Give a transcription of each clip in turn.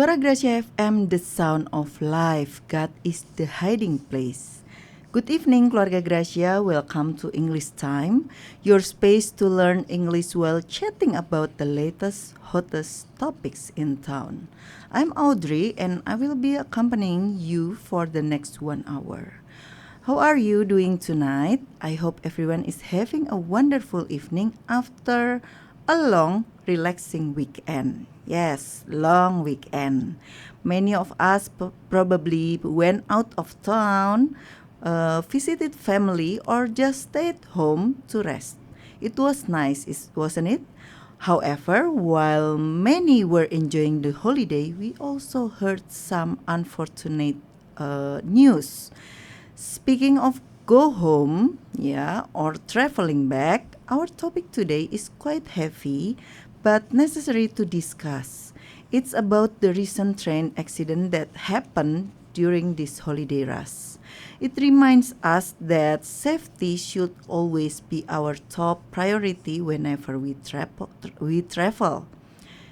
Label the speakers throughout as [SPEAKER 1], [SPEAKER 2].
[SPEAKER 1] Suara Gracia FM, the sound of life. God is the hiding place. Good evening, Keluarga Gracia. Welcome to English Time, your space to learn English while chatting about the latest, hottest topics in town. I'm Audrey, and I will be accompanying you for the next 1 hour. How are you doing tonight? I hope everyone is having a wonderful evening after a long, relaxing weekend. Yes, long weekend. Many of us probably went out of town, visited family, or just stayed home to rest. It was nice, wasn't it? However, while many were enjoying the holiday, we also heard some unfortunate news. Speaking of go home, or traveling back, our topic today is quite heavy but necessary to discuss. It's about the recent train accident that happened during this holiday rush. It reminds us that safety should always be our top priority whenever we travel.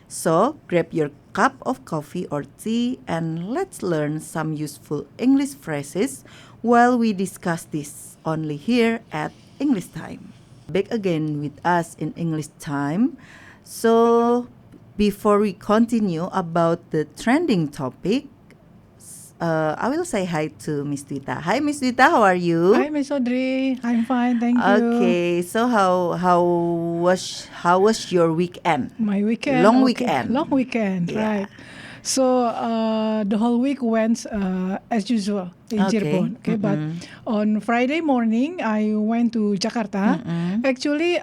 [SPEAKER 1] So, grab your cup of coffee or tea and let's learn some useful English phrases while we discuss this only here at English Time. Back again with us in English Time. So, before we continue about the trending topic, I will say hi to Miss Dita. Hi, Miss Dita, how are you?
[SPEAKER 2] Hi, Miss Audrey. I'm fine, thank you.
[SPEAKER 1] Okay, so how was your weekend?
[SPEAKER 2] My weekend.
[SPEAKER 1] Long
[SPEAKER 2] okay.
[SPEAKER 1] weekend.
[SPEAKER 2] Long weekend,
[SPEAKER 1] Yeah.
[SPEAKER 2] right. So the whole week went as usual in
[SPEAKER 1] Okay.
[SPEAKER 2] Cirebon. Okay, but on Friday morning I went to Jakarta. Actually,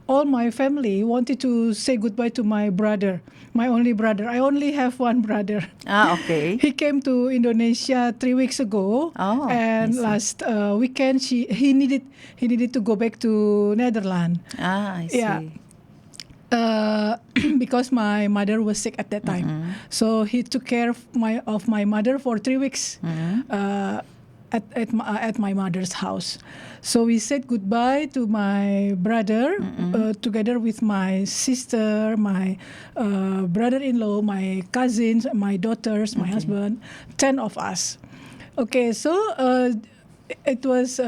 [SPEAKER 2] all my family wanted to say goodbye to my brother, my only brother. I only have one brother.
[SPEAKER 1] Okay.
[SPEAKER 2] He came to Indonesia 3 weeks ago,
[SPEAKER 1] Oh,
[SPEAKER 2] and
[SPEAKER 1] I see.
[SPEAKER 2] last weekend he needed to go back to Netherlands.
[SPEAKER 1] I see.
[SPEAKER 2] Yeah. Because my mother was sick at that time, so he took care of my mother for 3 weeks at my mother's house. So we said goodbye to my brother together with my sister, my brother-in-law, my cousins, my daughters, my husband, 10 of us. Okay, so it was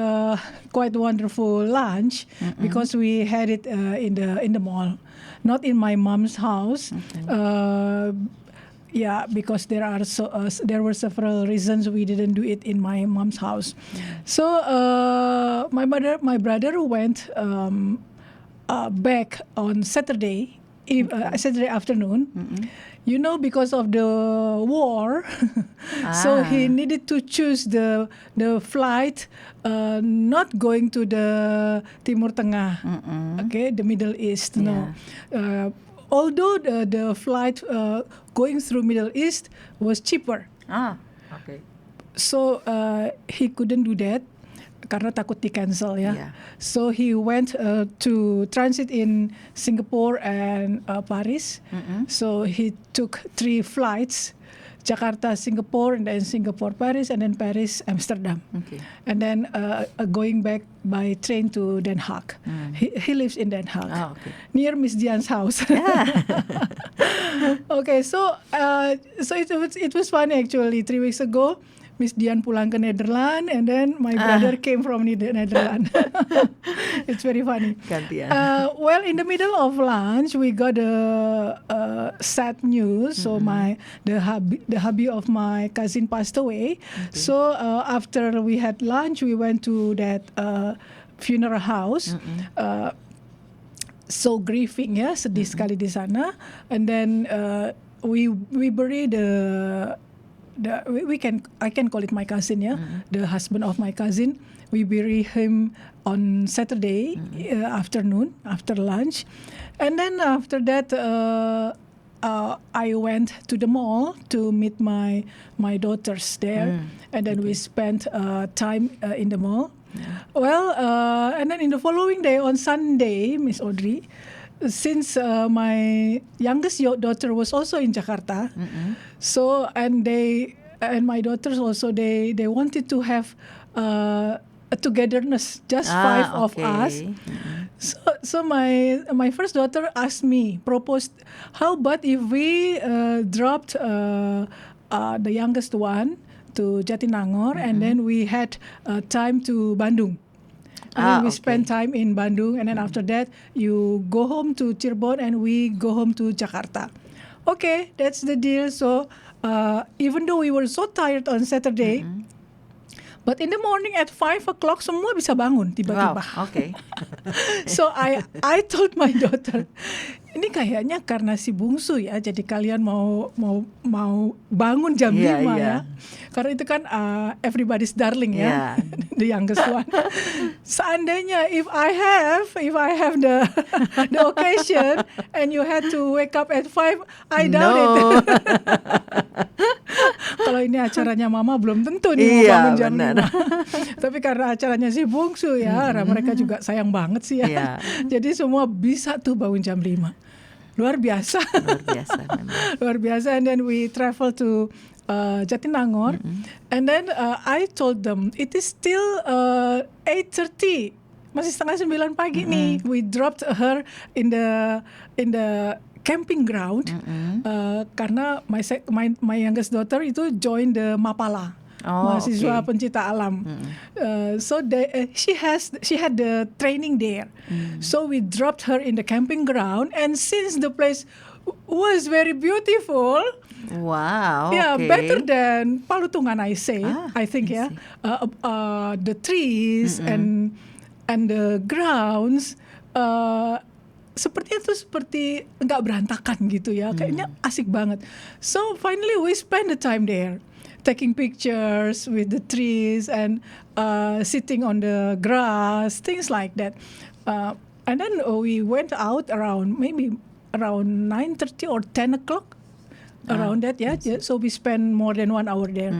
[SPEAKER 2] quite wonderful lunch because we had it in the mall, not in my mom's house. Because there were several reasons we didn't do it in my mom's house. So my brother went back on Saturday afternoon. Because of the war, so he needed to choose the flight not going to the Timur Tengah, okay, the Middle East. No, although the flight going through Middle East was cheaper.
[SPEAKER 1] Okay.
[SPEAKER 2] So he couldn't do that karena takut di-cancel ya.
[SPEAKER 1] Yeah.
[SPEAKER 2] So he went to transit in Singapore and Paris. So he took 3 flights, Jakarta, Singapore, and then Singapore, Paris, and then Paris, Amsterdam.
[SPEAKER 1] Okay.
[SPEAKER 2] And then going back by train to Den Haag. He lives in Den Haag,
[SPEAKER 1] Okay.
[SPEAKER 2] near Miss Dian's house. Okay, so it was funny actually. 3 weeks ago, Miss Dian pulang ke Netherlands, and then my brother came from the Netherlands. It's very funny.
[SPEAKER 1] Gantian.
[SPEAKER 2] Well, in the middle of lunch, we got a sad news. So the hubby of my cousin passed away.
[SPEAKER 1] Okay.
[SPEAKER 2] So after we had lunch, we went to that funeral house. So grieving ya, sedih sekali di sana. And then we bury I can call it my cousin, the husband of my cousin. We bury him on Saturday afternoon after lunch, and then after that I went to the mall to meet my daughters there, and then we spent time in the mall. Well, and then in the following day on Sunday, Miss Audrey, since my youngest daughter was also in Jakarta, so and my daughters also they wanted to have a togetherness, just 5 of us. So my first daughter asked me, proposed, how about if we dropped the youngest one to Jatinangor, and then we had time to Bandung. And then we spend time in Bandung, and then after that you go home to Cirebon, and we go home to Jakarta. Okay, that's the deal. So even though we were so tired on Saturday, but in the morning at 5 o'clock semua bisa bangun tiba-tiba.
[SPEAKER 1] Wow, okay.
[SPEAKER 2] So I told my daughter, ini kayaknya karena si bungsu ya, jadi kalian mau bangun jam 5 ya. Karena itu kan everybody's darling ya, the youngest one. Seandainya if I have the occasion and you had to wake up at 5, I doubt it. Kalau ini acaranya mama belum tentu nih mau bangun jam 5. Tapi karena acaranya si bungsu ya, mereka juga sayang banget sih ya. Jadi semua bisa tuh bangun jam 5. Luar biasa. Luar biasa. And then we travel to Jatinangor, and then I told them it is still 8:30, masih setengah 9 pagi nih. We dropped her in the camping ground karena my youngest daughter itu join the Mapala. Mahasiswa pencinta alam. So she had the training there. So we dropped her in the camping ground, and since the place was very beautiful,
[SPEAKER 1] wow,
[SPEAKER 2] better than Palutungan, I think ya. The trees and the grounds seperti nggak berantakan gitu ya, kayaknya asik banget. So finally we spend the time there, taking pictures with the trees and sitting on the grass, things like that. And then we went out around 9:30 or 10 o'clock, around that, yeah. So we spent more than 1 hour there.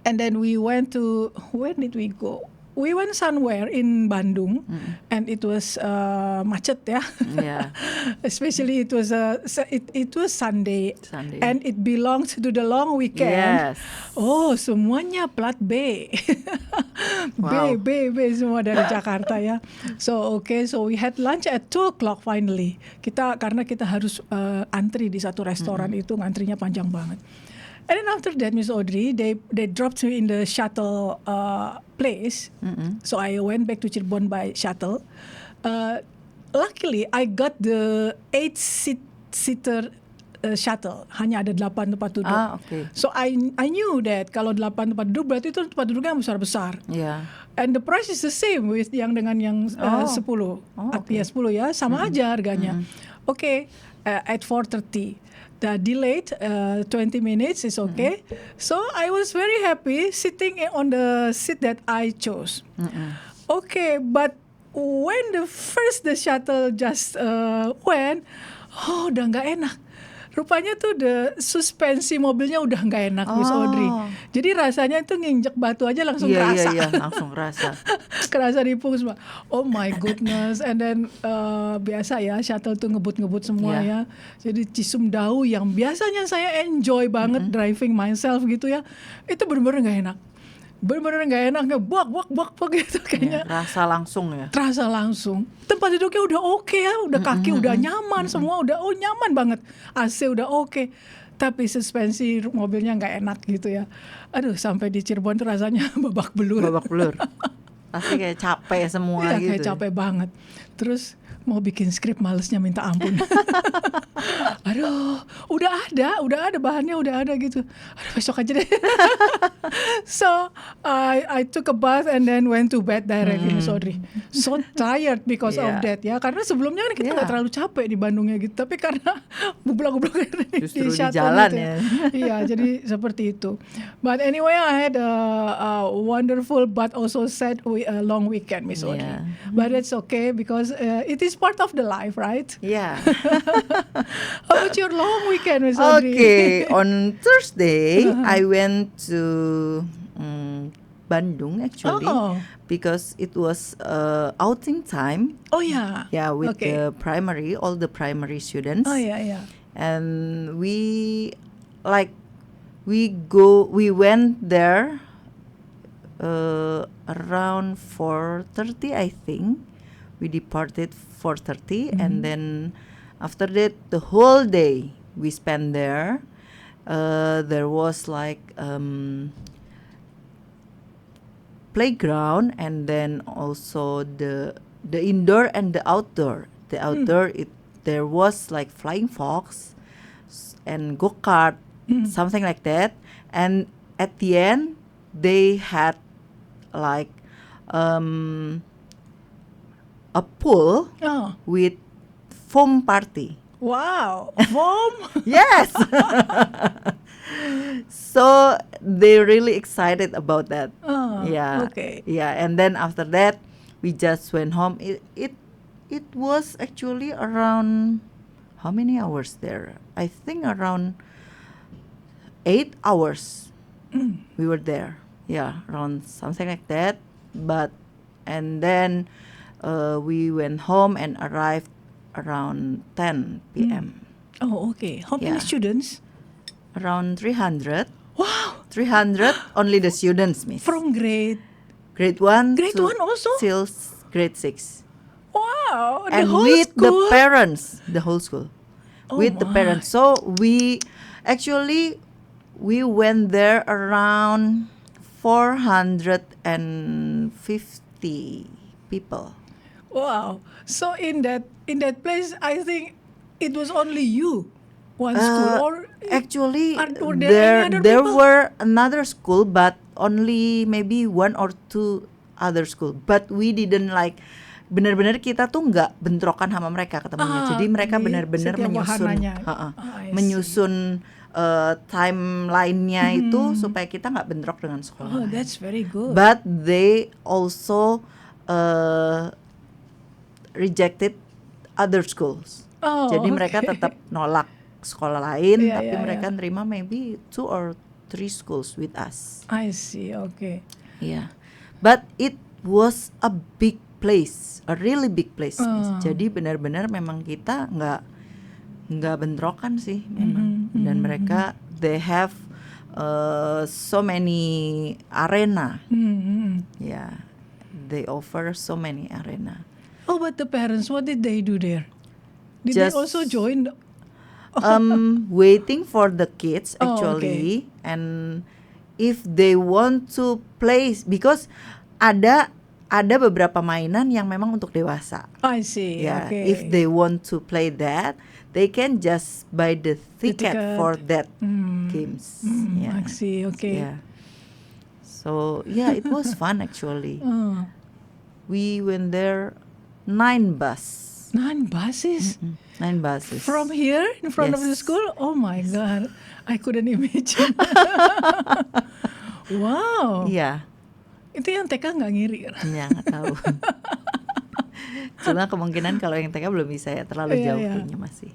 [SPEAKER 2] And then we went to, where did we go? We went somewhere in Bandung, and it was macet ya. Especially it was Sunday, and it belongs to the long weekend. Oh, semuanya plat B. B semua dari Jakarta ya. So so we had lunch at 2 o'clock finally. Karena kita harus antri di satu restoran itu, ngantrinya panjang banget. And then after that, Miss Audrey, they dropped me in the shuttle place. So I went back to Cirebon by shuttle. Luckily, I got the 8-seater shuttle. Hanya ada 8 tempat duduk. So I knew that kalau 8 tempat duduk berarti itu tempat duduknya besar-besar. And the price is the same with dengan yang 10. Ya 10 ya, sama aja harganya. At 4:30. The delayed 20 minutes is okay. So I was very happy sitting on the seat that I chose. But when the shuttle just went, udah nggak enak. Rupanya tuh suspensi mobilnya udah nggak enak, Miss Audrey. Jadi rasanya itu nginjek batu aja langsung kerasa.
[SPEAKER 1] Langsung kerasa.
[SPEAKER 2] Kerasa di punggung semua. Oh my goodness. And then biasa ya, shuttle tuh ngebut-ngebut semua ya. Jadi Cisumdawu yang biasanya saya enjoy banget driving myself gitu ya, itu benar-benar nggak enak. Benar-benar nggak enaknya, buak gitu kayaknya.
[SPEAKER 1] Rasa langsung ya.
[SPEAKER 2] Terasa langsung. Tempat duduknya udah oke ya, udah kaki udah nyaman, semua udah nyaman banget. AC udah oke. Tapi suspensi mobilnya nggak enak gitu ya. Aduh, sampai di Cirebon tuh rasanya babak belur.
[SPEAKER 1] Pasti kayak capek semua gitu.
[SPEAKER 2] Kayak capek banget. Terus mau bikin skrip malesnya minta ampun. Aduh, udah ada bahannya, udah ada gitu. Aduh, besok aja deh. So I took a bath and then went to bed directly, Audrey. So tired because of that ya. Karena sebelumnya kan kita nggak terlalu capek di Bandungnya gitu. Tapi karena gublok di
[SPEAKER 1] jalan
[SPEAKER 2] gitu
[SPEAKER 1] ya.
[SPEAKER 2] Iya, jadi seperti itu. But anyway, I had a wonderful but also sad long weekend, Miss Audrey. But it's okay because it is part of the life, right? How about your long weekend, Miss Audrey?
[SPEAKER 1] On Thursday, I went to Bandung actually because it was outing time. With the all the primary students. And we went there around 4:30, I think. we departed 4:30, and then after that the whole day we spent there. There was like playground, and then also the indoor and the outdoor. The outdoor, there was like flying fox and go-kart, something like that. And at the end, they had like a pool
[SPEAKER 2] Oh,
[SPEAKER 1] with foam party.
[SPEAKER 2] wow. Foam?
[SPEAKER 1] Yes. So they're really excited about that.
[SPEAKER 2] Oh,
[SPEAKER 1] Yeah.
[SPEAKER 2] okay.
[SPEAKER 1] Yeah, and then after that we just went home. It was actually around how many hours there? I think around 8 hours we were there. Yeah, around something like that. But and then we went home and arrived around 10 p.m.
[SPEAKER 2] Oh, okay. How many
[SPEAKER 1] Yeah.
[SPEAKER 2] students?
[SPEAKER 1] Around 300.
[SPEAKER 2] Wow.
[SPEAKER 1] 300 only the students, miss.
[SPEAKER 2] From grade.
[SPEAKER 1] grade 1
[SPEAKER 2] Grade
[SPEAKER 1] to
[SPEAKER 2] 1 also?
[SPEAKER 1] till grade 6.
[SPEAKER 2] Wow. The
[SPEAKER 1] And
[SPEAKER 2] whole
[SPEAKER 1] with the
[SPEAKER 2] school?
[SPEAKER 1] parents, the whole school.
[SPEAKER 2] Oh
[SPEAKER 1] With the
[SPEAKER 2] my.
[SPEAKER 1] parents. So we went there around 450 people.
[SPEAKER 2] Wow. So in that place, I think it was only you, one school, or
[SPEAKER 1] Actually,
[SPEAKER 2] were there any other
[SPEAKER 1] there
[SPEAKER 2] people?
[SPEAKER 1] were another school, but only maybe one or two other school. But we didn't like, benar-benar kita tuh nggak bentrokan sama mereka ketemunya. Jadi mereka
[SPEAKER 2] di
[SPEAKER 1] benar-benar
[SPEAKER 2] setiap
[SPEAKER 1] menyusun,
[SPEAKER 2] wahananya. I see.
[SPEAKER 1] menyusun timeline-nya itu supaya kita nggak bentrok dengan sekolah.
[SPEAKER 2] Oh,
[SPEAKER 1] lain.
[SPEAKER 2] that's very good.
[SPEAKER 1] But they also rejected other schools.
[SPEAKER 2] Oh,
[SPEAKER 1] Jadi mereka
[SPEAKER 2] okay.
[SPEAKER 1] tetap nolak sekolah lain,
[SPEAKER 2] Iya,
[SPEAKER 1] tapi
[SPEAKER 2] iya,
[SPEAKER 1] mereka
[SPEAKER 2] iya.
[SPEAKER 1] nerima maybe 2 or 3 schools with us.
[SPEAKER 2] I see. Okay.
[SPEAKER 1] Yeah. But it was a big place, a really big place. Miss. Jadi benar-benar memang kita nggak bentrokan sih memang. Dan mereka they have so many arena.
[SPEAKER 2] Mm-hmm.
[SPEAKER 1] Yeah. They offer so many arena.
[SPEAKER 2] Oh, but the parents, what did they do there? Did
[SPEAKER 1] Just-
[SPEAKER 2] they also join?
[SPEAKER 1] Waiting for the kids
[SPEAKER 2] Oh,
[SPEAKER 1] actually, and if they want to play, because ada beberapa mainan yang memang untuk dewasa.
[SPEAKER 2] I see.
[SPEAKER 1] Yeah,
[SPEAKER 2] Okay.
[SPEAKER 1] if they want to play that, they can just buy the ticket
[SPEAKER 2] ticket.
[SPEAKER 1] for that games. Yeah.
[SPEAKER 2] I see. Okay.
[SPEAKER 1] Yeah. So yeah, it was fun actually.
[SPEAKER 2] Oh,
[SPEAKER 1] We went there 9 bus.
[SPEAKER 2] 9 buses
[SPEAKER 1] 9 buses.
[SPEAKER 2] from here in front of the
[SPEAKER 1] Yes.
[SPEAKER 2] school. Oh my God, I couldn't imagine. Wow.
[SPEAKER 1] Iya,
[SPEAKER 2] Itu yang TK nggak ngiri?
[SPEAKER 1] ya nggak tahu. Cuma kemungkinan kalau yang TK belum bisa ya, terlalu
[SPEAKER 2] Iya,
[SPEAKER 1] jauh
[SPEAKER 2] iya.
[SPEAKER 1] kayaknya masih.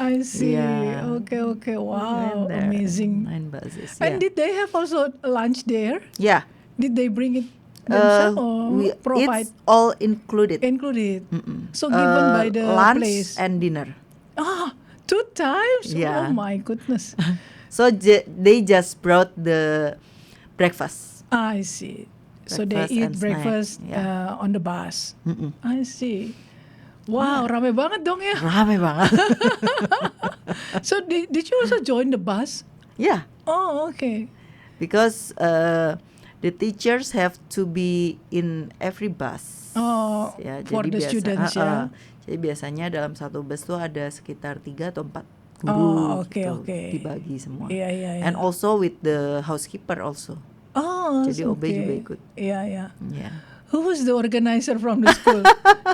[SPEAKER 2] I see.
[SPEAKER 1] Yeah.
[SPEAKER 2] Okay.
[SPEAKER 1] We
[SPEAKER 2] Wow,
[SPEAKER 1] went there,
[SPEAKER 2] amazing.
[SPEAKER 1] 9 buses.
[SPEAKER 2] And
[SPEAKER 1] Yeah.
[SPEAKER 2] did they have also lunch there?
[SPEAKER 1] Yeah.
[SPEAKER 2] Did they bring it themselves or provide
[SPEAKER 1] It's all included.
[SPEAKER 2] included? So given by the
[SPEAKER 1] lunch
[SPEAKER 2] place.
[SPEAKER 1] and dinner.
[SPEAKER 2] Ah, 2 times?
[SPEAKER 1] Yeah.
[SPEAKER 2] Oh my goodness.
[SPEAKER 1] So they just brought the breakfast.
[SPEAKER 2] I see. So they
[SPEAKER 1] Breakfast
[SPEAKER 2] eat
[SPEAKER 1] and snack,
[SPEAKER 2] breakfast
[SPEAKER 1] yeah.
[SPEAKER 2] on the bus. I see. Wow, rame banget dong ya.
[SPEAKER 1] Rame banget.
[SPEAKER 2] So did you also join the bus?
[SPEAKER 1] Yeah,
[SPEAKER 2] Oh, okay.
[SPEAKER 1] because the teachers have to be in every bus.
[SPEAKER 2] Oh,
[SPEAKER 1] Ya,
[SPEAKER 2] for the students ya.
[SPEAKER 1] Jadi biasanya dalam satu bus tuh ada sekitar 3 atau 4 guru
[SPEAKER 2] Oh, okay,
[SPEAKER 1] gitu,
[SPEAKER 2] okay.
[SPEAKER 1] dibagi semua.
[SPEAKER 2] Iya, iya, iya.
[SPEAKER 1] And also with the housekeeper also.
[SPEAKER 2] Oh,
[SPEAKER 1] Jadi OB
[SPEAKER 2] okay.
[SPEAKER 1] juga ikut.
[SPEAKER 2] Yeah, yeah.
[SPEAKER 1] Yeah.
[SPEAKER 2] Who was the organizer from the school?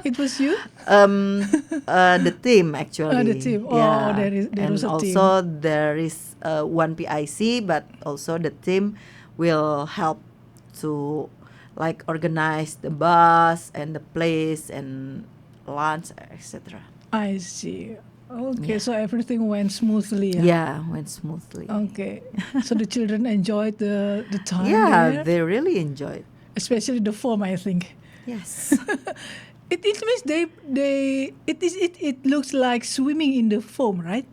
[SPEAKER 2] It was you?
[SPEAKER 1] The team actually.
[SPEAKER 2] The team. Oh,
[SPEAKER 1] Yeah.
[SPEAKER 2] there
[SPEAKER 1] and
[SPEAKER 2] was a team.
[SPEAKER 1] also there is one PIC, but also the team will help to like organize the bus and the place and lunch, etc.
[SPEAKER 2] I see. Okay,
[SPEAKER 1] Yeah.
[SPEAKER 2] so everything went smoothly.
[SPEAKER 1] Yeah, went smoothly.
[SPEAKER 2] Okay. So the children enjoyed the time
[SPEAKER 1] Yeah,
[SPEAKER 2] there,
[SPEAKER 1] they really enjoyed.
[SPEAKER 2] especially the foam, I think.
[SPEAKER 1] Yes.
[SPEAKER 2] It means it looks like swimming in the foam, right?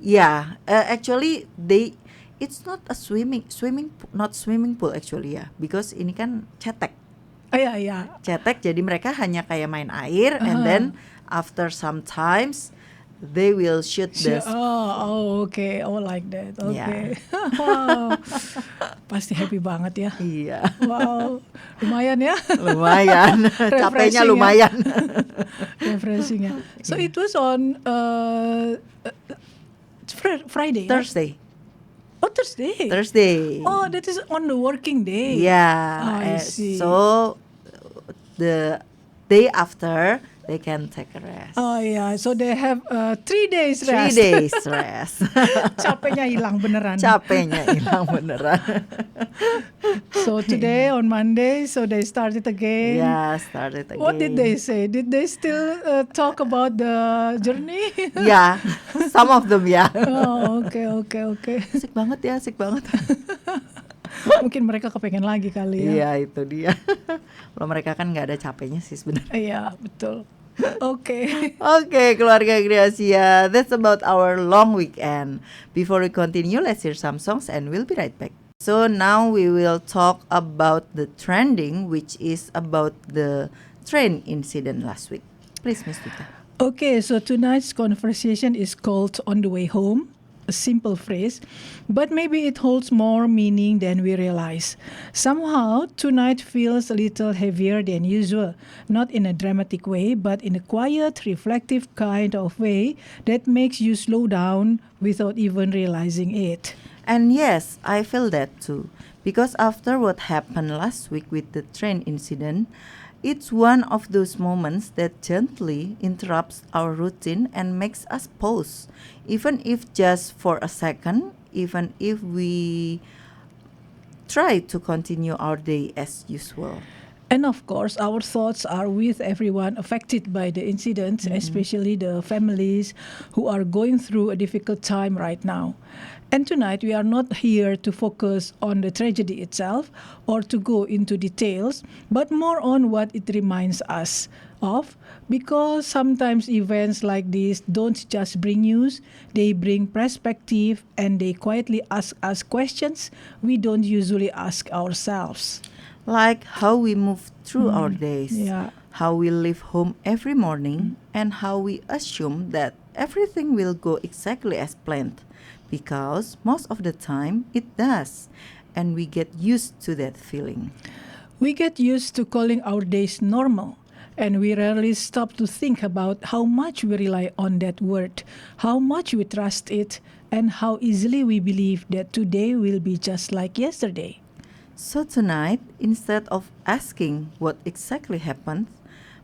[SPEAKER 1] Yeah, actually it's not a not swimming pool actually ya, because ini kan cetek.
[SPEAKER 2] Yeah.
[SPEAKER 1] Cetek, jadi mereka hanya kayak main air, and then after some times they will shoot the
[SPEAKER 2] Okay. Oh, like that.
[SPEAKER 1] Yeah.
[SPEAKER 2] Okay. Wow. Pasti happy banget ya.
[SPEAKER 1] Iya.
[SPEAKER 2] Wow. Lumayan ya.
[SPEAKER 1] Lumayan. Capeknya
[SPEAKER 2] Refreshing ya.
[SPEAKER 1] lumayan.
[SPEAKER 2] Refreshing ya. So it was on Friday. ya?
[SPEAKER 1] Thursday.
[SPEAKER 2] Oh, Thursday.
[SPEAKER 1] Thursday.
[SPEAKER 2] Oh, that is on the working day.
[SPEAKER 1] Yeah.
[SPEAKER 2] I see.
[SPEAKER 1] So the day after they can take a rest.
[SPEAKER 2] Oh yeah, so they have 3 days
[SPEAKER 1] 3
[SPEAKER 2] rest.
[SPEAKER 1] days rest.
[SPEAKER 2] Capeknya hilang beneran.
[SPEAKER 1] Capeknya hilang beneran.
[SPEAKER 2] So today on Monday, so they started again.
[SPEAKER 1] Yeah, started again.
[SPEAKER 2] What did they say? Did they still talk about the journey?
[SPEAKER 1] Yeah, some of them ya.
[SPEAKER 2] Oh, okay.
[SPEAKER 1] Asik banget.
[SPEAKER 2] Mungkin mereka kepengen lagi kali ya.
[SPEAKER 1] Iya, itu dia. Kalau mereka kan nggak ada capeknya sih sebenarnya.
[SPEAKER 2] Iya, betul. Okay.
[SPEAKER 1] Okay, keluarga Gracia, that's about our long weekend. Before we continue, let's hear some songs and we'll be right back. So now we will talk about the trending, which is about the train incident last week. Please, Miss Tita.
[SPEAKER 2] Okay, so tonight's conversation is called On the Way Home. A simple phrase, but maybe it holds more meaning than we realize. Somehow, tonight feels a little heavier than usual, not in a dramatic way, but in a quiet, reflective kind of way that makes you slow down without even realizing it.
[SPEAKER 1] And yes, I feel that too. Because after what happened last week with the train incident, it's one of those moments that gently interrupts our routine and makes us pause, even if just for a second, even if we try to continue our day as usual.
[SPEAKER 2] And of course, our thoughts are with everyone affected by the incident, especially the families who are going through a difficult time right now. And tonight, we are not here to focus on the tragedy itself or to go into details, but more on what it reminds us of, because sometimes events like this don't just bring news, they bring perspective and they quietly ask us questions we don't usually ask ourselves.
[SPEAKER 1] Like how we move through our days,
[SPEAKER 2] Yeah.
[SPEAKER 1] how we leave home every morning, and how we assume that everything will go exactly as planned. Because most of the time it does, and we get used to that feeling.
[SPEAKER 2] We get used to calling our days normal, and we rarely stop to think about how much we rely on that word, how much we trust it, and how easily we believe that today will be just like yesterday.
[SPEAKER 1] So tonight, instead of asking what exactly happened,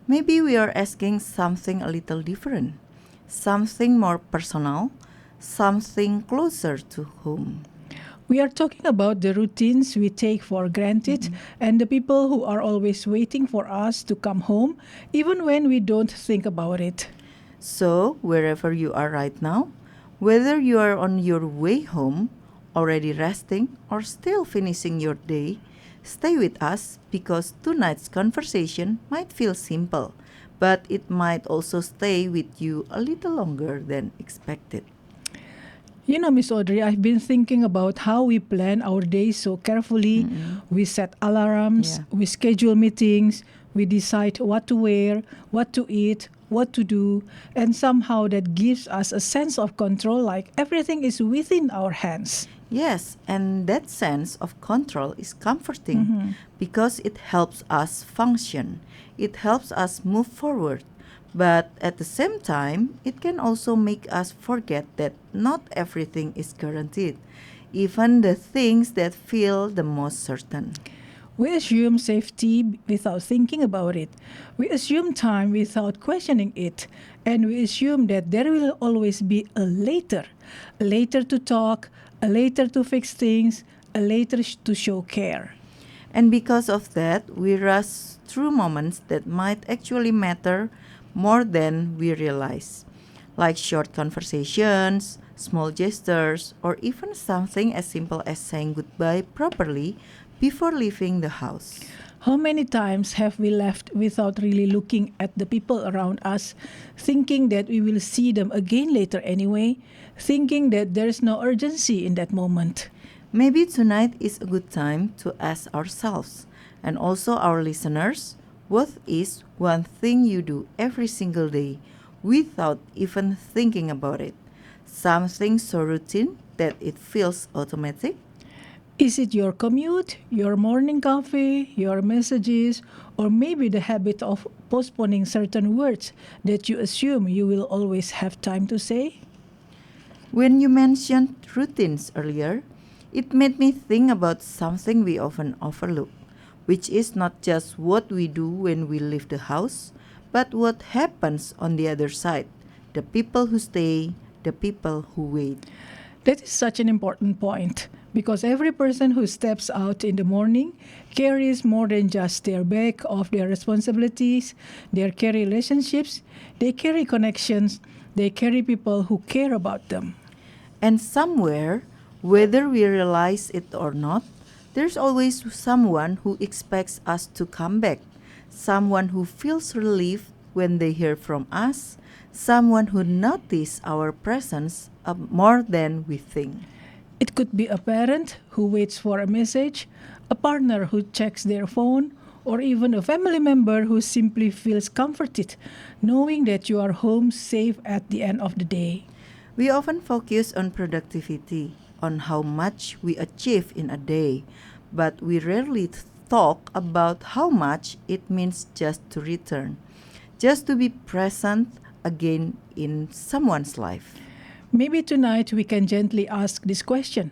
[SPEAKER 1] maybe we are asking something a little different, something more personal, something closer to home.
[SPEAKER 2] We are talking about the routines we take for granted and the people who are always waiting for us to come home, even when we don't think about it.
[SPEAKER 1] So, wherever you are right now, whether you are on your way home, already resting, or still finishing your day, stay with us because tonight's conversation might feel simple, but it might also stay with you a little longer than expected.
[SPEAKER 2] You know, Miss Audrey, I've been thinking about how we plan our days so carefully. We set alarms,
[SPEAKER 1] Yeah.
[SPEAKER 2] we schedule meetings, we decide what to wear, what to eat, what to do, and somehow that gives us a sense of control, like everything is within our hands.
[SPEAKER 1] Yes, and that sense of control is comforting because it helps us function. It helps us move forward. But at the same time, it can also make us forget that not everything is guaranteed, even the things that feel the most certain.
[SPEAKER 2] We assume safety without thinking about it. We assume time without questioning it. And we assume that there will always be a later to talk, a later to fix things, a later to show care.
[SPEAKER 1] And because of that, we rush through moments that might actually matter more than we realize, like short conversations, small gestures, or even something as simple as saying goodbye properly before leaving the house.
[SPEAKER 2] How many times have we left without really looking at the people around us, thinking that we will see them again later anyway, thinking that there is no urgency in that moment?
[SPEAKER 1] Maybe tonight is a good time to ask ourselves, And also our listeners, what is one thing you do every single day without even thinking about it? Something so routine that it feels automatic?
[SPEAKER 2] Is it your commute, your morning coffee, your messages, or maybe the habit of postponing certain words that you assume you will always have time to say?
[SPEAKER 1] When you mentioned routines earlier, it made me think about something we often overlook, which is not just what we do when we leave the house, but what happens on the other side, the people who stay, the people who wait.
[SPEAKER 2] That is such an important point because every person who steps out in the morning carries more than just their bag of their responsibilities, they carry relationships, they carry connections, they carry people who care about them.
[SPEAKER 1] And somewhere, whether we realize it or not, there's always someone who expects us to come back, someone who feels relief when they hear from us, someone who notices our presence more than we think.
[SPEAKER 2] It could be a parent who waits for a message, a partner who checks their phone, or even a family member who simply feels comforted knowing that you are home safe at the end of the day.
[SPEAKER 1] We often focus on productivity, on how much we achieve in a day, but we rarely talk about how much it means just to return, just to be present again in someone's life.
[SPEAKER 2] Maybe tonight we can gently ask this question,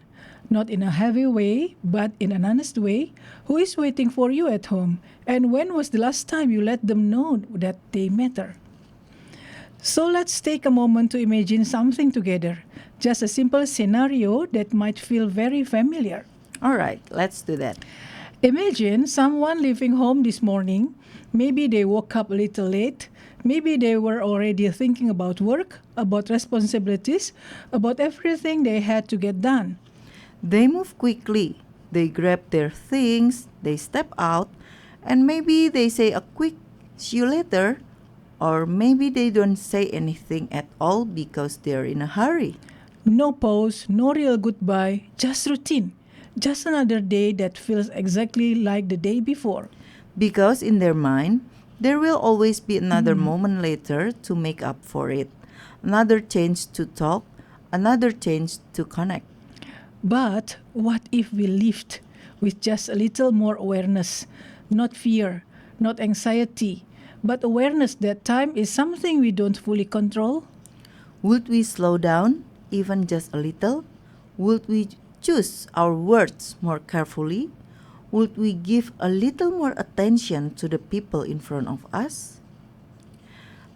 [SPEAKER 2] not in a heavy way, but in an honest way. Who is waiting for you at home? And when was the last time you let them know that they matter? So let's take a moment to imagine something together. Just a simple scenario that might feel very familiar.
[SPEAKER 1] All right, let's do that.
[SPEAKER 2] Imagine someone leaving home this morning. Maybe they woke up a little late. Maybe they were already thinking about work, about responsibilities, about everything they had to get done.
[SPEAKER 1] They move quickly, they grab their things, they step out, and maybe they say a quick see you later, or maybe they don't say anything at all because they're in a hurry.
[SPEAKER 2] No pause, no real goodbye, just routine. Just another day that feels exactly like the day before.
[SPEAKER 1] Because in their mind, there will always be another moment later to make up for it, another chance to talk, another chance to connect.
[SPEAKER 2] But what if we lived with just a little more awareness? Not fear, not anxiety, but awareness that time is something we don't fully control?
[SPEAKER 1] Would we slow down, even just a little? Would we choose our words more carefully? Would we give a little more attention to the people in front of us?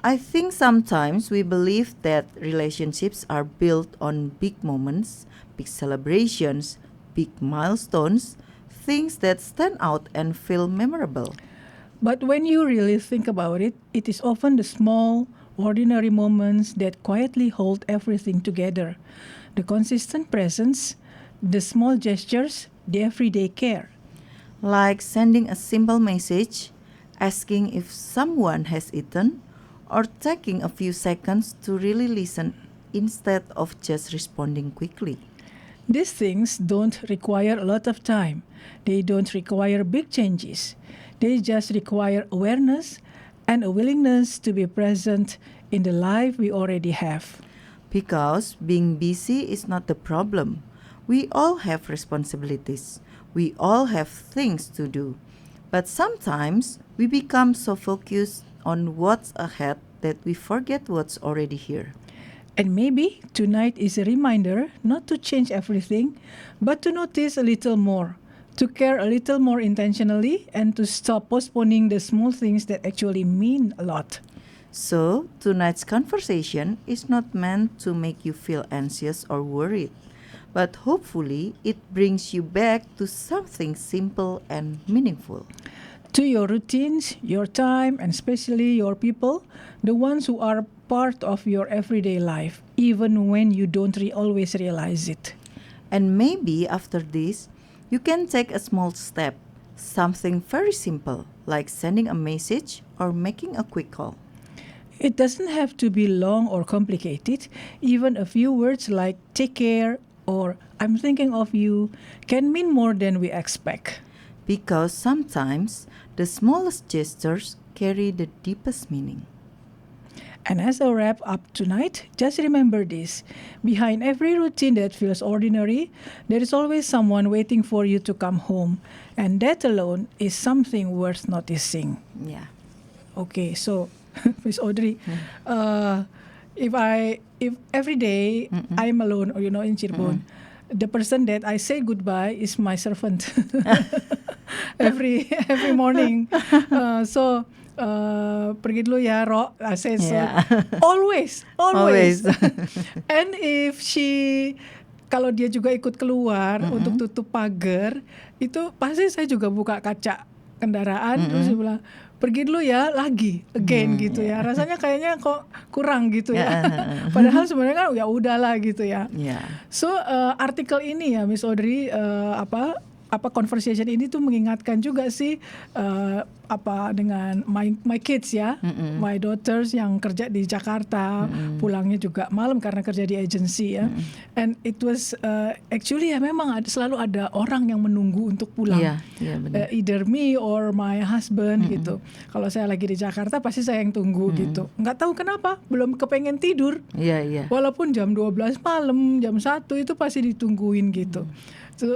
[SPEAKER 1] I think sometimes we believe that relationships are built on big moments, big celebrations, big milestones, things that stand out and feel memorable.
[SPEAKER 2] But when you really think about it, it is often the small, ordinary moments that quietly hold everything together. The consistent presence, the small gestures, the everyday care.
[SPEAKER 1] Like sending a simple message, asking if someone has eaten, or taking a few seconds to really listen instead of just responding quickly.
[SPEAKER 2] These things don't require a lot of time. They don't require big changes. They just require awareness and a willingness to be present in the life we already have.
[SPEAKER 1] Because being busy is not the problem. We all have responsibilities. We all have things to do. But sometimes we become so focused on what's ahead that we forget what's already here.
[SPEAKER 2] And maybe tonight is a reminder not to change everything, but to notice a little more, to care a little more intentionally, and to stop postponing the small things that actually mean a lot.
[SPEAKER 1] So, tonight's conversation is not meant to make you feel anxious or worried, but hopefully it brings you back to something simple and meaningful.
[SPEAKER 2] To your routines, your time, and especially your people, the ones who are part of your everyday life, even when you don't always realize it.
[SPEAKER 1] And maybe after this, you can take a small step, something very simple, like sending a message or making a quick call.
[SPEAKER 2] It doesn't have to be long or complicated. Even a few words like take care or I'm thinking of you can mean more than we expect.
[SPEAKER 1] because sometimes the smallest gestures carry the deepest meaning.
[SPEAKER 2] And as a wrap up tonight, just remember this. Behind every routine that feels ordinary, there is always someone waiting for you to come home. And that alone is something worth noticing.
[SPEAKER 1] Yeah.
[SPEAKER 2] Okay, so Miss Audrey, if every day I'm alone, or in Cirebon, the person that I say goodbye is my servant every morning. So pergi dulu ya, Ro. I say so.
[SPEAKER 1] Yeah.
[SPEAKER 2] Always.
[SPEAKER 1] Always.
[SPEAKER 2] And if kalau dia juga ikut keluar untuk tutup pagar, itu pasti saya juga buka kaca kendaraan terus dia bilang, pergi dulu ya, lagi again gitu ya. Rasanya kayaknya kok kurang gitu ya. Padahal sebenarnya kan ya udahlah gitu ya.
[SPEAKER 1] Yeah.
[SPEAKER 2] So artikel ini ya Miss Audrey, apa conversation ini tuh mengingatkan juga sih dengan my kids ya, my daughters yang kerja di Jakarta, pulangnya juga malam karena kerja di agency ya. And it was actually ya memang selalu ada orang yang menunggu untuk pulang.
[SPEAKER 1] Benar.
[SPEAKER 2] Either me or my husband gitu. Kalau saya lagi di Jakarta pasti saya yang tunggu gitu. Nggak tahu kenapa, belum kepengen tidur. Walaupun jam 12 malam, jam 1 itu pasti ditungguin gitu.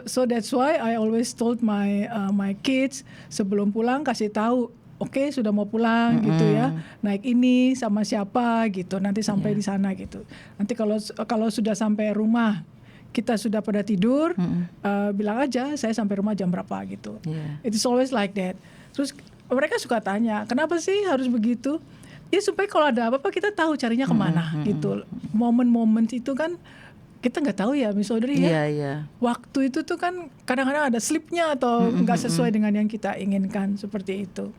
[SPEAKER 2] So that's why I always told my kids sebelum pulang kasih tahu, oke, sudah mau pulang gitu ya, naik ini sama siapa gitu, nanti sampai di sana gitu. Nanti kalau sudah sampai rumah kita sudah pada tidur, bilang aja saya sampai rumah jam berapa gitu. It is always like that. Terus mereka suka tanya, kenapa sih harus begitu? Ya supaya kalau ada apa-apa kita tahu carinya kemana gitu. Momen-momen itu kan kita nggak tahu ya Miss Audrey ya. Waktu itu tuh kan kadang-kadang ada slipnya atau nggak sesuai dengan yang kita inginkan, seperti itu.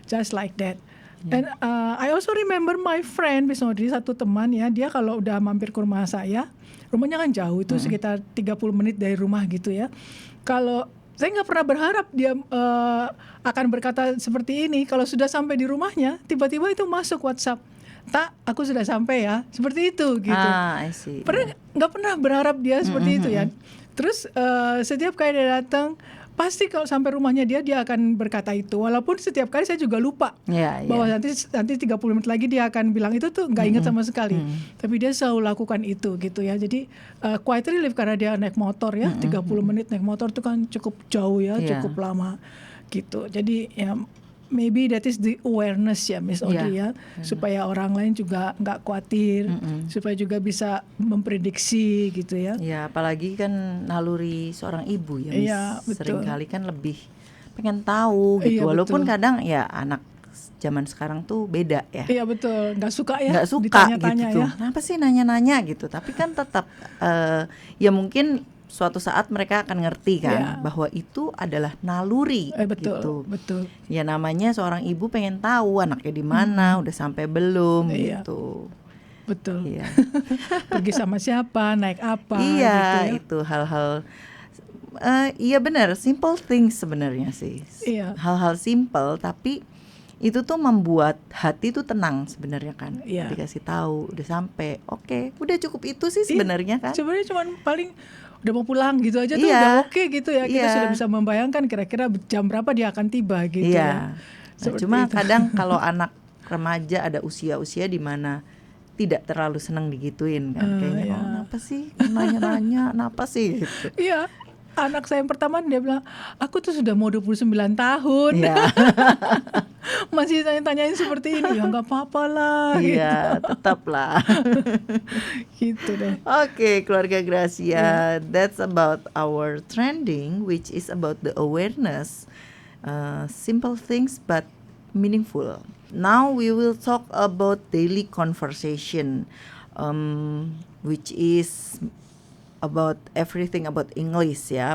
[SPEAKER 2] Just like that. And I also remember my friend Miss Audrey, satu teman ya, dia kalau udah mampir ke rumah saya, rumahnya kan jauh itu sekitar 30 menit dari rumah gitu ya. Kalau saya nggak pernah berharap dia akan berkata seperti ini. Kalau sudah sampai di rumahnya, tiba-tiba itu masuk WhatsApp, "Tak, aku sudah sampai ya," seperti itu gitu.
[SPEAKER 1] I see.
[SPEAKER 2] Nggak pernah berharap dia seperti itu ya. Terus setiap kali dia datang, pasti kalau sampai rumahnya dia akan berkata itu. Walaupun setiap kali saya juga lupa bahwa nanti 30 menit lagi dia akan bilang itu tuh nggak ingat sama sekali. Tapi dia selalu lakukan itu gitu ya. Jadi quiet relief karena dia naik motor ya. 30 menit naik motor itu kan cukup jauh ya, cukup lama gitu. Jadi ya maybe that is the awareness ya Miss Audrey ya, supaya orang lain juga nggak khawatir, supaya juga bisa memprediksi gitu ya.
[SPEAKER 1] Ya, apalagi kan naluri seorang ibu ya Miss, seringkali kan lebih pengen tahu gitu, walaupun kadang ya anak zaman sekarang tuh beda ya.
[SPEAKER 2] Iya betul, nggak suka ya,
[SPEAKER 1] nggak suka
[SPEAKER 2] ditanya-tanya
[SPEAKER 1] gitu
[SPEAKER 2] ya.
[SPEAKER 1] Kenapa sih nanya-nanya gitu, tapi kan tetap ya mungkin suatu saat mereka akan ngerti kan bahwa itu adalah naluri gitu.
[SPEAKER 2] Betul.
[SPEAKER 1] Ya namanya seorang ibu pengen tahu anaknya di mana, udah sampai belum gitu.
[SPEAKER 2] Betul. Pergi sama siapa, naik apa gitu ya.
[SPEAKER 1] Itu hal-hal iya benar, simple things sebenarnya sih. Hal-hal simple tapi itu tuh membuat hati tuh tenang sebenarnya kan. Dikasih tahu udah sampai, oke, udah cukup itu sih sebenarnya kan.
[SPEAKER 2] Sebenarnya cuma paling udah mau pulang gitu aja tuh udah oke gitu ya. Kita sudah bisa membayangkan kira-kira jam berapa dia akan tiba gitu ya.
[SPEAKER 1] Cuma kadang kalau anak remaja ada usia-usia di mana tidak terlalu senang digituin kan. Kayaknya kenapa sih nanya-nanya, kenapa sih gitu.
[SPEAKER 2] Anak saya yang pertama dia bilang, aku tuh sudah mau 29 tahun. Masih tanya-tanyain seperti ini. Ya gak apa-apa lah gitu.
[SPEAKER 1] Tetaplah.
[SPEAKER 2] Gitu deh.
[SPEAKER 1] Oke, keluarga Gracia, that's about our trending, which is about the awareness, simple things but meaningful. Now we will talk about daily conversation, which is about everything about English ya,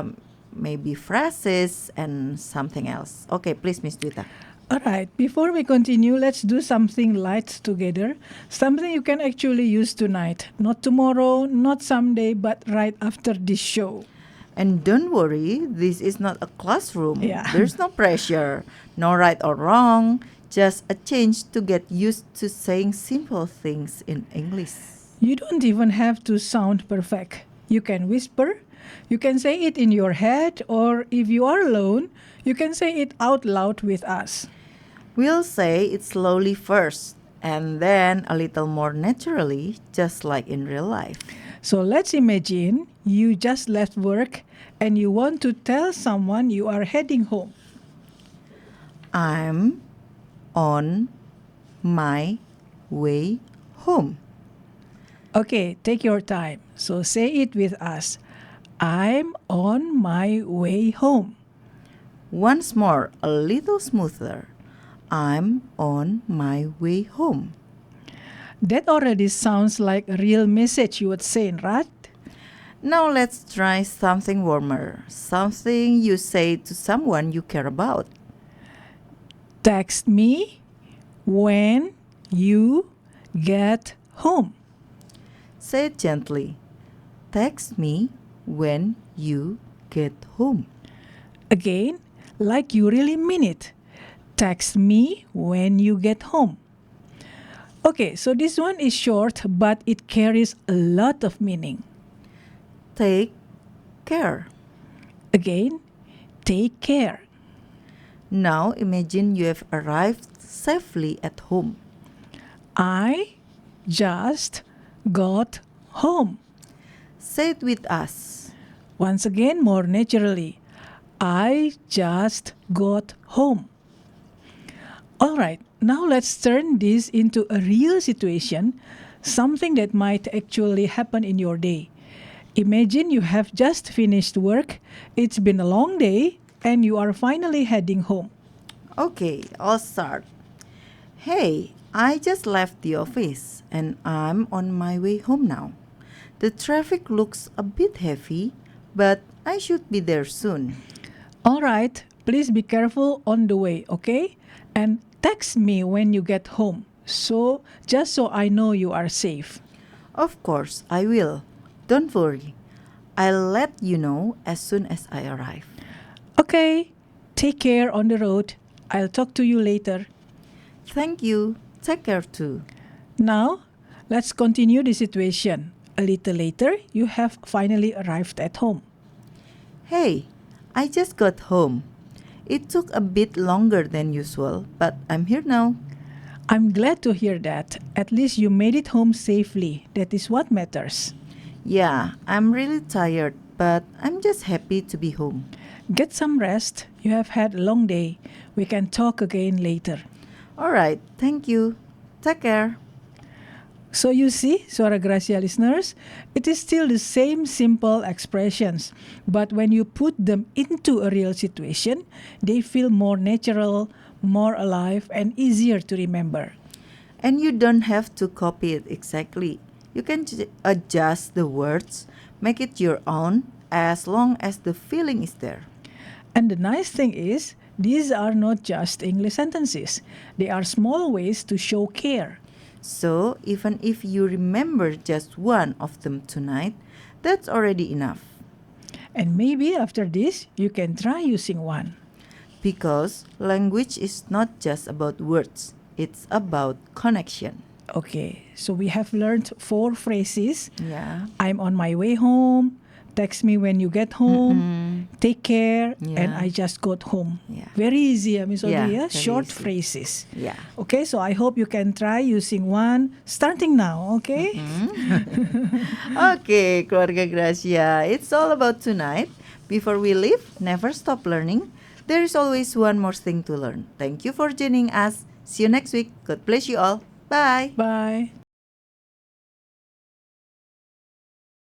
[SPEAKER 1] maybe phrases and something else. Okay, please Miss Dwita.
[SPEAKER 2] Alright, before we continue, let's do something light together. Something you can actually use tonight. Not tomorrow, not someday, but right after this show.
[SPEAKER 1] And don't worry, this is not a classroom. There's no pressure, no right or wrong, just a change to get used to saying simple things in English.
[SPEAKER 2] You don't even have to sound perfect. You can whisper, You can say it in your head, or if you are alone, you can say it out loud with us.
[SPEAKER 1] We'll say it slowly first and then a little more naturally, just like in real life.
[SPEAKER 2] So let's imagine you just left work and you want to tell someone you are heading home.
[SPEAKER 1] I'm on my way home.
[SPEAKER 2] Okay, take your time. So say it with us. I'm on my way home.
[SPEAKER 1] Once more, a little smoother. I'm on my way home.
[SPEAKER 2] That already sounds like a real message you would send, right?
[SPEAKER 1] Now let's try something warmer, something you say to someone you care about.
[SPEAKER 2] Text me when you get home.
[SPEAKER 1] Say it gently. Text me when you get home.
[SPEAKER 2] Again, like you really mean it. Text me when you get home. Okay, so this one is short, but it carries a lot of meaning.
[SPEAKER 1] Take care.
[SPEAKER 2] Again, take care.
[SPEAKER 1] Now imagine you have arrived safely at home.
[SPEAKER 2] I just got home.
[SPEAKER 1] Say it with us.
[SPEAKER 2] Once again, more naturally. I just got home. All right, now let's turn this into a real situation, something that might actually happen in your day. Imagine you have just finished work, it's been a long day, and you are finally heading home.
[SPEAKER 1] Okay, I'll start. Hey, I just left the office and I'm on my way home now. The traffic looks a bit heavy, but I should be there soon.
[SPEAKER 2] All right, please be careful on the way, okay? And text me when you get home. So, just so I know you are safe.
[SPEAKER 1] Of course, I will. Don't worry. I'll let you know as soon as I arrive.
[SPEAKER 2] Okay, take care on the road. I'll talk to you later.
[SPEAKER 1] Thank you. Take care too.
[SPEAKER 2] Now, let's continue the situation. A little later, you have finally arrived at home.
[SPEAKER 1] Hey, I just got home. It took a bit longer than usual, but I'm here now.
[SPEAKER 2] I'm glad to hear that. At least you made it home safely. That is what matters.
[SPEAKER 1] Yeah, I'm really tired, but I'm just happy to be home.
[SPEAKER 2] Get some rest. You have had a long day. We can talk again later.
[SPEAKER 1] All right, thank you. Take care.
[SPEAKER 2] So you see, Suara Gracia listeners, it is still the same simple expressions, but when you put them into a real situation, they feel more natural, more alive, and easier to remember.
[SPEAKER 1] And you don't have to copy it exactly. You can adjust the words, make it your own, as long as the feeling is there.
[SPEAKER 2] And the nice thing is, these are not just English sentences. They are small ways to show care.
[SPEAKER 1] So, even if you remember just one of them tonight, that's already enough.
[SPEAKER 2] And maybe after this, you can try using one.
[SPEAKER 1] Because language is not just about words, it's about connection.
[SPEAKER 2] Okay, so we have learned 4 phrases.
[SPEAKER 1] Yeah.
[SPEAKER 2] I'm on my way home. Text me when you get home. Take care. And
[SPEAKER 1] Yeah.
[SPEAKER 2] I just got home.
[SPEAKER 1] Yeah.
[SPEAKER 2] Very easy, Miss
[SPEAKER 1] Yeah,
[SPEAKER 2] Odia.
[SPEAKER 1] very
[SPEAKER 2] Short
[SPEAKER 1] easy.
[SPEAKER 2] phrases.
[SPEAKER 1] Yeah.
[SPEAKER 2] Okay, so I hope you can try using one starting now, okay?
[SPEAKER 1] Okay, Keluarga Gracia, it's all about tonight. Before we leave, never stop learning. There is always one more thing to learn. Thank you for joining us. See you next week. God bless you all. Bye.
[SPEAKER 2] Bye.